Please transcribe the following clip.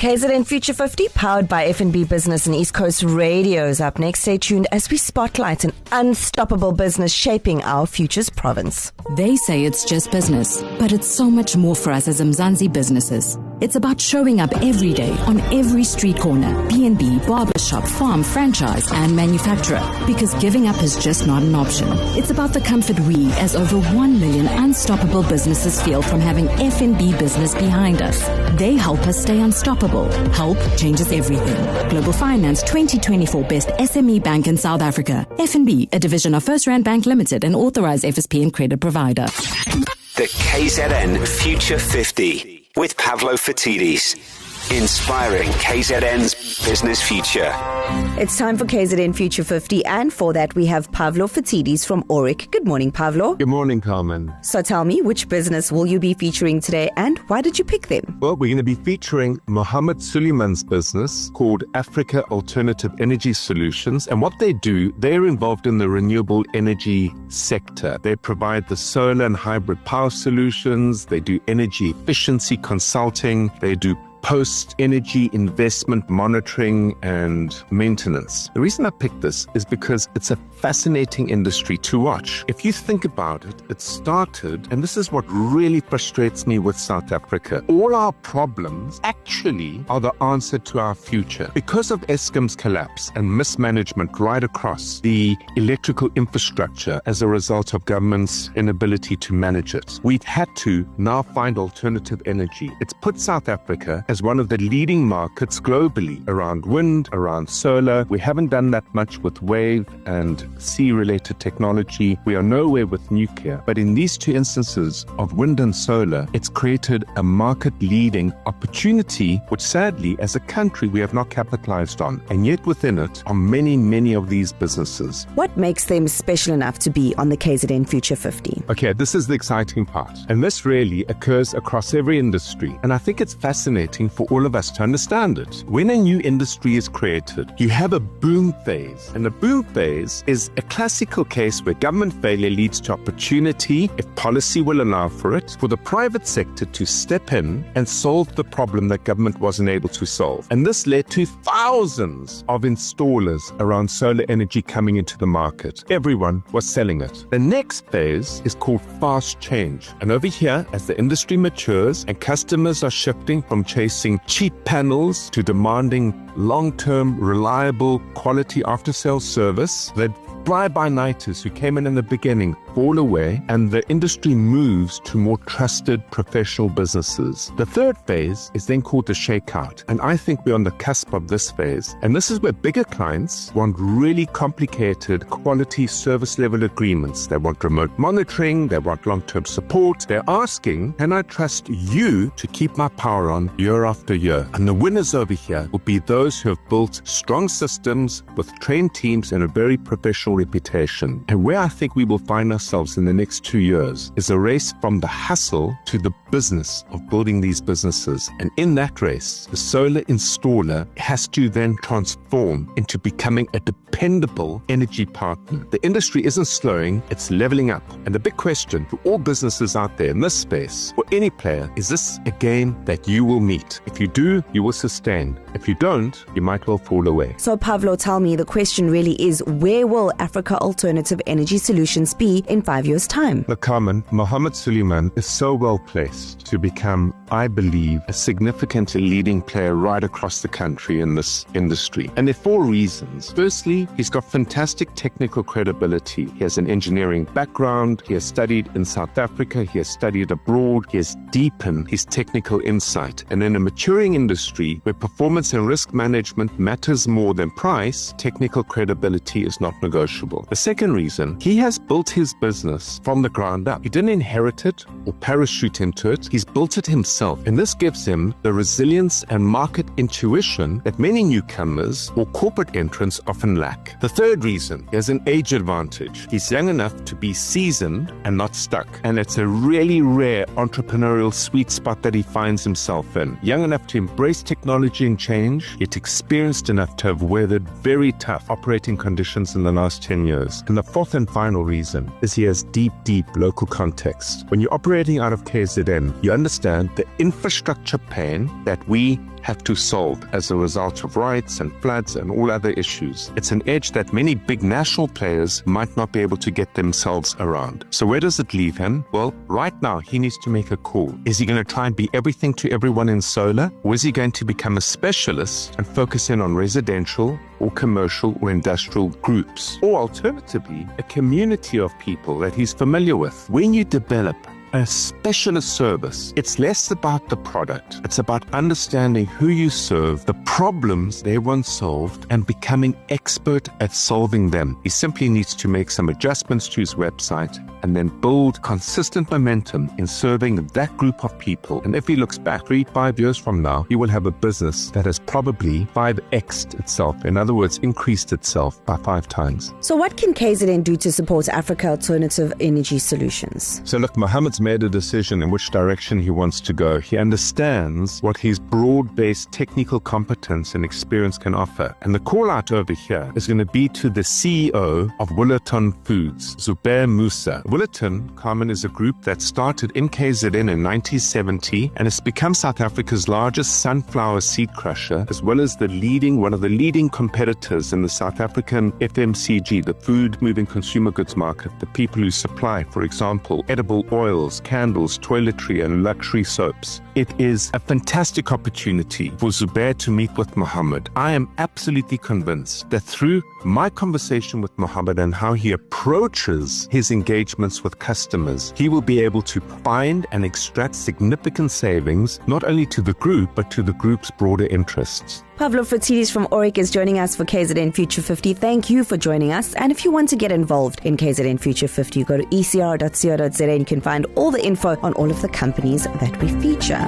KZN Future 50, powered by F&B Business and East Coast Radio, is up next. Stay tuned as we spotlight an unstoppable business shaping our future's province. They say it's just business, but it's so much more for us as Mzansi businesses. It's about showing up every day on every street corner, B&B, barbershop, farm, franchise, and manufacturer. Because giving up is just not an option. It's about the comfort we, as over 1 million unstoppable businesses, feel from having F&B Business behind us. They help us stay unstoppable. Help changes everything. Global Finance 2024 Best SME Bank in South Africa. F&B, a division of First Rand Bank Limited, an authorized FSP and credit provider. The KZN Future 50 with Pavlo Fatidis. Inspiring KZN's business future. It's time for KZN Future 50, and for that we have Pavlo Fatidis from Auric. Good morning, Pavlo. Good morning, Carmen. So tell me, which business will you be featuring today, and why did you pick them? Well, we're going to be featuring Muhammed Suleman's business called Africa Alternative Energy Solutions. And what they do, they're involved in the renewable energy sector. They provide the solar and hybrid power solutions. They do energy efficiency consulting. They do post-energy investment monitoring and maintenance. The reason I picked this is because it's a fascinating industry to watch. If you think about it, it started, and this is what really frustrates me with South Africa, all our problems actually are the answer to our future. Because of Eskom's collapse and mismanagement right across the electrical infrastructure as a result of government's inability to manage it, we've had to now find alternative energy. It's put South Africa as one of the leading markets globally around wind, around solar. We haven't done that much with wave and sea-related technology. We are nowhere with nuclear. But in these two instances of wind and solar, it's created a market-leading opportunity, which sadly, as a country, we have not capitalized on. And yet within it are many, many of these businesses. What makes them special enough to be on the KZN Future 50? Okay, this is the exciting part. And this really occurs across every industry. And I think it's fascinating for all of us to understand it. When a new industry is created, you have a boom phase. And a boom phase is a classical case where government failure leads to opportunity, if policy will allow for it, for the private sector to step in and solve the problem that government wasn't able to solve. And this led to thousands of installers around solar energy coming into the market. Everyone was selling it. The next phase is called fast change. And over here, as the industry matures and customers are shifting from chasing cheap panels to demanding long-term, reliable, quality after-sales service, the fly-by-nighters who came in the beginning fall away, and the industry moves to more trusted professional businesses. The third phase is then called the shakeout, and I think we're on the cusp of this phase. And this is where bigger clients want really complicated quality service level agreements. They want remote monitoring, they want long-term support. They're asking, can I trust you to keep my power on year after year? And the winners over here will be those who have built strong systems with trained teams and a very professional reputation. And where I think we will find ourselves in the next 2 years is a race from the hustle to the business of building these businesses. And in that race, the solar installer has to then transform into becoming a dependable energy partner. The industry isn't slowing, it's leveling up. And the big question to all businesses out there in this space, or any player, is this a game that you will meet? If you do, you will sustain. If you don't, you might well fall away. So Pavlo, tell me, the question really is, where will Africa Alternative Energy Solutions be in 5 years' time? Look, Carmen, Muhammed Suleman is so well placed to become, I believe, a significantly leading player right across the country in this industry. And there are 4 reasons. Firstly, he's got fantastic technical credibility. He has an engineering background. He has studied in South Africa. He has studied abroad. He has deepened his technical insight. And in a maturing industry where performance and risk management matters more than price, technical credibility is not negotiable. The second reason, he has built his business from the ground up. He didn't inherit it or parachute into it. He's built it himself. And this gives him the resilience and market intuition that many newcomers or corporate entrants often lack. The third reason, he has an age advantage. He's young enough to be seasoned and not stuck. And it's a really rare entrepreneurial sweet spot that he finds himself in. Young enough to embrace technology and change, yet experienced enough to have weathered very tough operating conditions in the last 10 years. And the fourth and final reason is he has deep local context. When you're operating out of KZN, you understand the infrastructure pain that we have to solve as a result of riots and floods and all other issues. It's an edge that many big national players might not be able to get themselves around. So where does it leave him? Well, right now he needs to make a call. Is he going to try and be everything to everyone in solar? Or is he going to become a specialist and focus in on residential or commercial or industrial groups? Or alternatively, a community of people that he's familiar with. When you develop a specialist service, it's less about the product. It's about understanding who you serve, the problems they once solved, and becoming expert at solving them. He simply needs to make some adjustments to his website and then build consistent momentum in serving that group of people. And if he looks back 3-5 years from now, he will have a business that has probably 5x'd itself. In other words, increased itself by 5 times. So what can KZN do to support Africa Alternative Energy Solutions? So look, Muhammad's made a decision in which direction he wants to go. He understands what his broad-based technical competence and experience can offer. And the call out over here is going to be to the CEO of Willerton Foods, Zubair Musa. Willerton, Carmen, is a group that started in KZN in 1970 and has become South Africa's largest sunflower seed crusher, as well as one of the leading competitors in the South African FMCG, the food moving consumer goods market, the people who supply, for example, edible oils, candles, toiletry, and luxury soaps. It is a fantastic opportunity for Zubair to meet with Muhammad. I am absolutely convinced that through my conversation with Muhammad and how he approaches his engagements with customers, he will be able to find and extract significant savings, not only to the group, but to the group's broader interests. Pavlo Fatidis from Oric is joining us for KZN Future 50. Thank you for joining us. And if you want to get involved in KZN Future 50, go to ecr.co.za and you can find all the info on all of the companies that we feature.